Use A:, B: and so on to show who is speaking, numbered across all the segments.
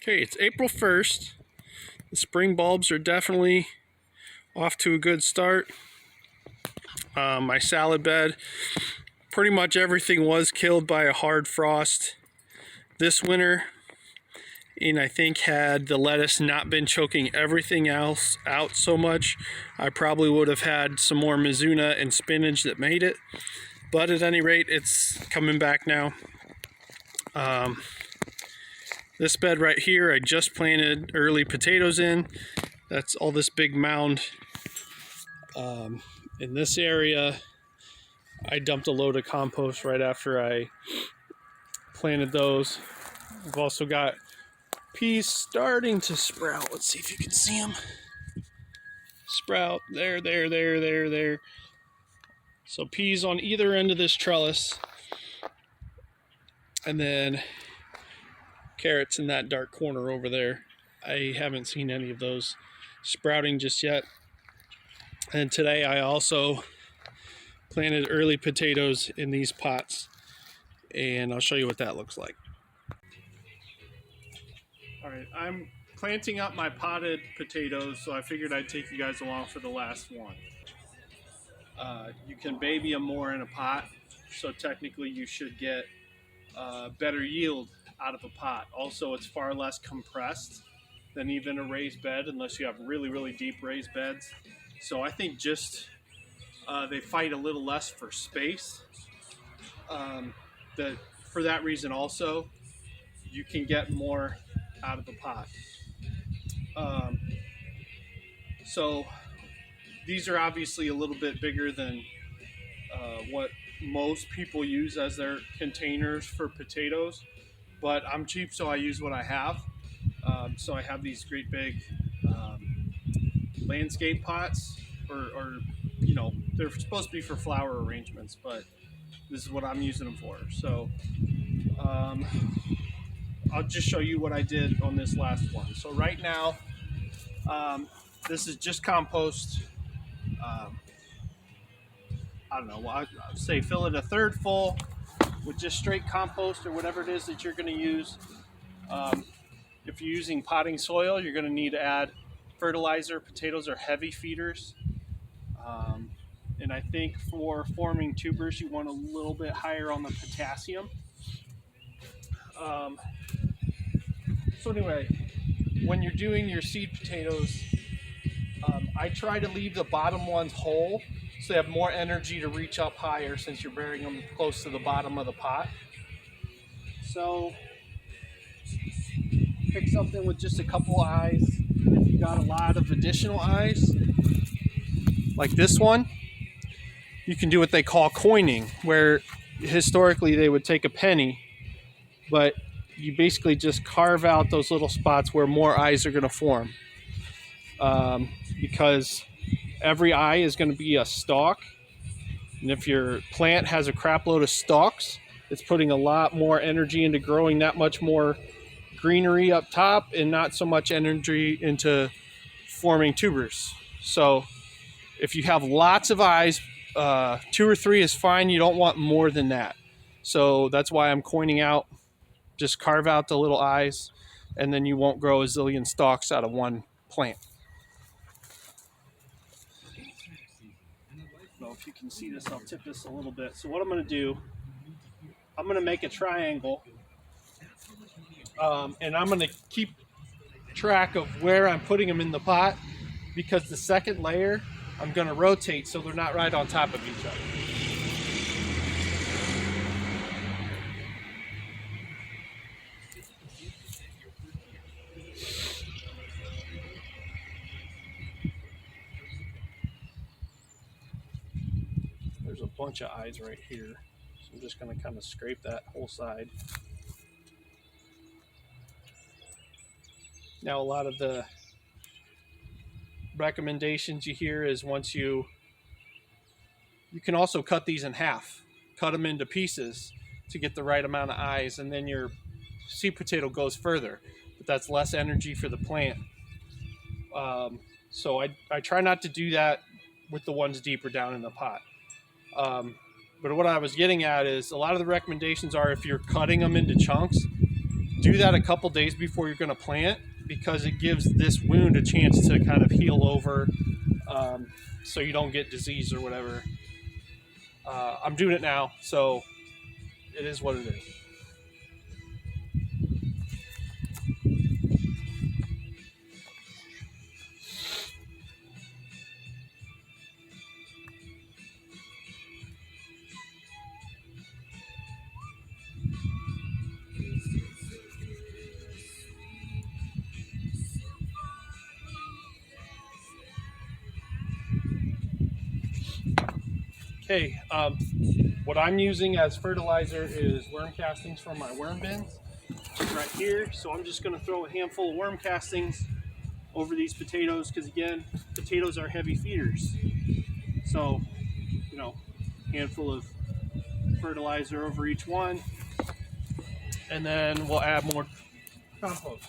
A: Okay, it's April 1st. The spring bulbs are definitely off to a good start. My salad bed, pretty much everything was killed by a hard frost this winter. And I think had the lettuce not been choking everything else out so much, I probably would have had some more Mizuna and spinach that made it. But at any rate, it's coming back now. This bed right here, I just planted early potatoes in. That's all this big mound. In this area, I dumped a load of compost right after I planted those. I've also got peas starting to sprout. Let's see if you can see them. Sprout, there. So peas on either end of this trellis. And then carrots in that dark corner over there. I haven't seen any of those sprouting just yet. And today I also planted early potatoes in these pots, and I'll show you what that looks like. All right, I'm planting up my potted potatoes, so I figured I'd take you guys along for the last one. You can baby them more in a pot, so technically you should get better yield out of a pot. Also, it's far less compressed than even a raised bed, unless you have really deep raised beds. So I think just they fight a little less for space. For that reason also, you can get more out of the pot. So these are obviously a little bit bigger than what most people use as their containers for potatoes, but I'm cheap, so I use what I have. So I have these great big landscape pots, or you know, they're supposed to be for flower arrangements, but this is what I'm using them for. So I'll just show you what I did on this last one. So right now, this is just compost. I don't know, I'd say fill it a third full with just straight compost or whatever it is that you're going to use. If you're using potting soil, you're going to need to add fertilizer. Potatoes are heavy feeders. And I think for forming tubers, you want a little bit higher on the potassium. So anyway, when you're doing your seed potatoes, I try to leave the bottom ones whole so they have more energy to reach up higher, since you're burying them close to the bottom of the pot. So pick something with just a couple eyes. If you got a lot of additional eyes, like this one, you can do what they call coining, where historically they would take a penny, but you basically just carve out those little spots where more eyes are going to form. Because every eye is going to be a stalk, and if your plant has a crap load of stalks, it's putting a lot more energy into growing that much more greenery up top and not so much energy into forming tubers. So if you have lots of eyes, 2 or 3 is fine. You don't want more than that. So that's why I'm coining out. Just carve out the little eyes, and then you won't grow a zillion stalks out of one plant. So if you can see this, I'll tip this a little bit. So what I'm going to do, I'm going to make a triangle, and I'm going to keep track of where I'm putting them in the pot, because the second layer I'm going to rotate so they're not right on top of each other. There's a bunch of eyes right here, so I'm just going to kind of scrape that whole side. Now, a lot of the recommendations you hear is once you can also cut these in half, cut them into pieces to get the right amount of eyes, and then your seed potato goes further, but that's less energy for the plant. So I try not to do that with the ones deeper down in the pot. But what I was getting at is a lot of the recommendations are, if you're cutting them into chunks, do that a couple days before you're going to plant, because it gives this wound a chance to kind of heal over, so you don't get disease or whatever. I'm doing it now, so it is what it is. Okay, what I'm using as fertilizer is worm castings from my worm bins right here. So I'm just going to throw a handful of worm castings over these potatoes, because again, potatoes are heavy feeders. So, you know, handful of fertilizer over each one, and then we'll add more compost.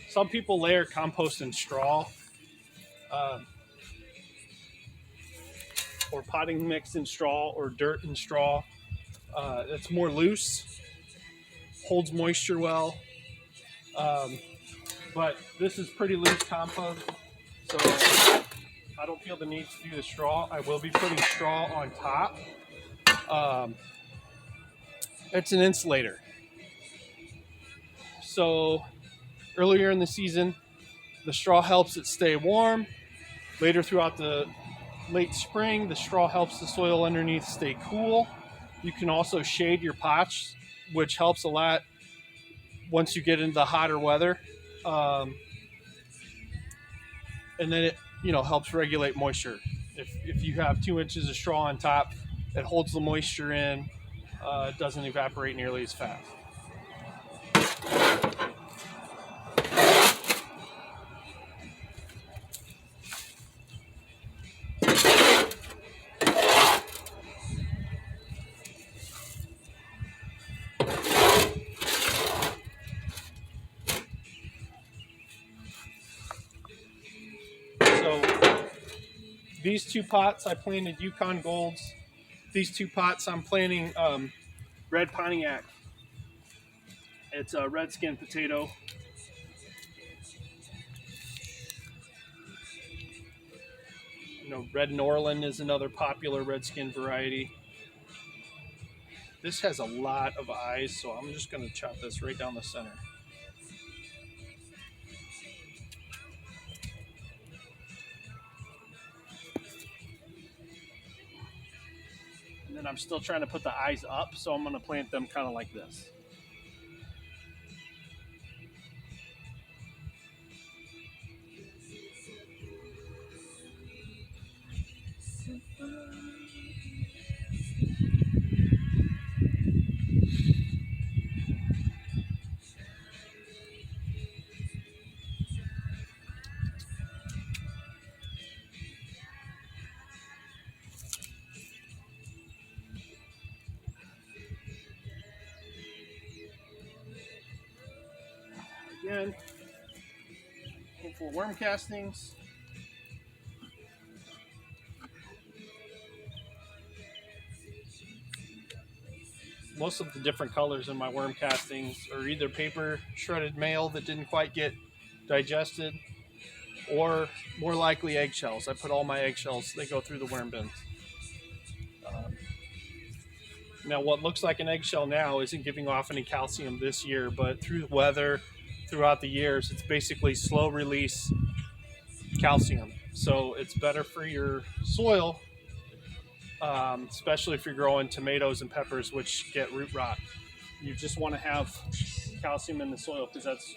A: Some people layer compost in straw, or potting mix in straw, or dirt in straw. It's more loose, holds moisture well, but this is pretty loose compost, so I don't feel the need to do the straw. I will be putting straw on top. It's an insulator. So earlier in the season, the straw helps it stay warm. Later throughout the late spring, the straw helps the soil underneath stay cool. You can also shade your pots, which helps a lot once you get into the hotter weather. And then it, helps regulate moisture. If you have 2 inches of straw on top, it holds the moisture in. It doesn't evaporate nearly as fast. So these 2 pots I planted Yukon Golds. These 2 pots I'm planting Red Pontiac. It's a red skin potato. Red Norland is another popular red skin variety. This has a lot of eyes, so I'm just going to chop this right down the center. And then I'm still trying to put the eyes up, so I'm going to plant them kind of like this. Again, handful of worm castings. Most of the different colors in my worm castings are either paper shredded male that didn't quite get digested, or more likely eggshells. I put all my eggshells, they go through the worm bins. Now what looks like an eggshell now isn't giving off any calcium this year, but through the weather, throughout the years, it's basically slow release calcium. So it's better for your soil, especially if you're growing tomatoes and peppers, which get root rot. You just want to have calcium in the soil, because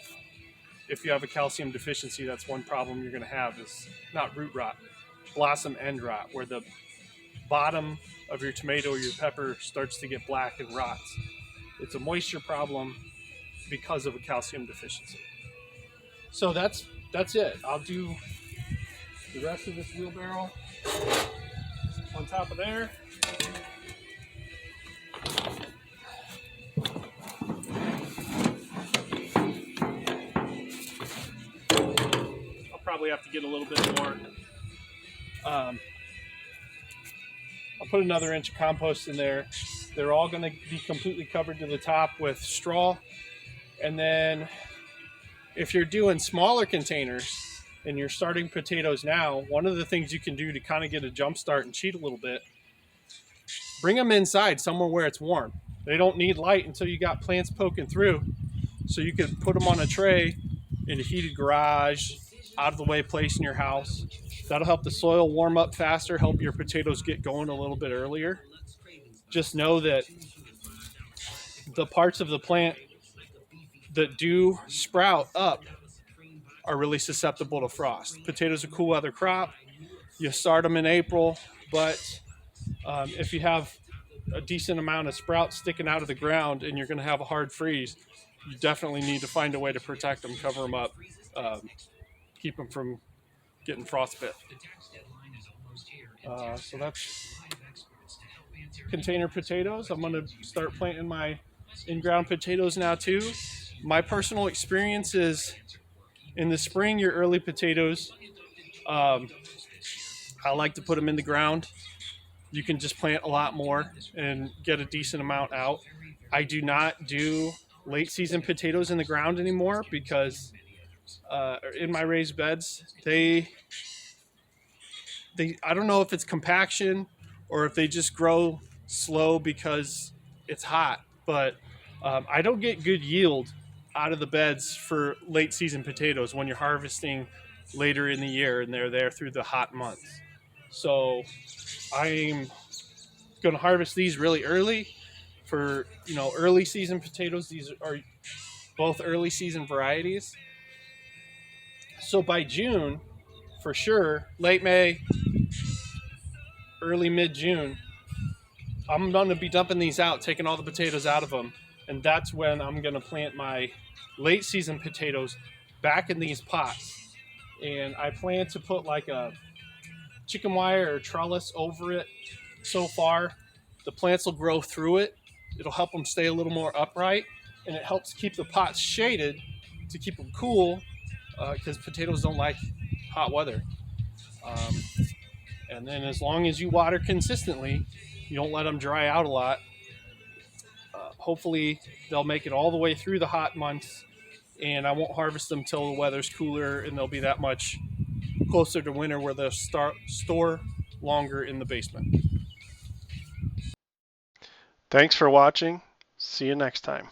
A: if you have a calcium deficiency, that's one problem you're going to have, is not root rot, blossom end rot, where the bottom of your tomato or your pepper starts to get black and rots. It's a moisture problem because of a calcium deficiency. So that's it. I'll do the rest of this wheelbarrow on top of there. I'll probably have to get a little bit more. I'll put another inch of compost in there. They're all going to be completely covered to the top with straw. And then if you're doing smaller containers and you're starting potatoes now, one of the things you can do to kind of get a jump start and cheat a little bit, bring them inside somewhere where it's warm. They don't need light until you got plants poking through. So you can put them on a tray in a heated garage, out of the way place in your house. That'll help the soil warm up faster, help your potatoes get going a little bit earlier. Just know that the parts of the plant that do sprout up are really susceptible to frost. Potatoes are a cool weather crop. You start them in April, but if you have a decent amount of sprouts sticking out of the ground and you're going to have a hard freeze, you definitely need to find a way to protect them, cover them up, keep them from getting frostbite. So that's container potatoes. I'm going to start planting my in-ground potatoes now too. My personal experience is in the spring, your early potatoes, I like to put them in the ground. You can just plant a lot more and get a decent amount out. I do not do late season potatoes in the ground anymore because in my raised beds, I don't know if it's compaction or if they just grow slow because it's hot, but I don't get good yield out of the beds for late season potatoes when you're harvesting later in the year and they're there through the hot months. So I'm going to harvest these really early for, early season potatoes. These are both early season varieties. So by June, for sure, late May, early mid-June, I'm going to be dumping these out, taking all the potatoes out of them. And that's when I'm going to plant my late season potatoes back in these pots. And I plan to put like a chicken wire or trellis over it. So far, the plants will grow through it. It'll help them stay a little more upright, and it helps keep the pots shaded to keep them cool because potatoes don't like hot weather. And then as long as you water consistently, you don't let them dry out a lot, hopefully they'll make it all the way through the hot months, and I won't harvest them till the weather's cooler and they'll be that much closer to winter where they'll store longer in the basement. Thanks for watching. See you next time.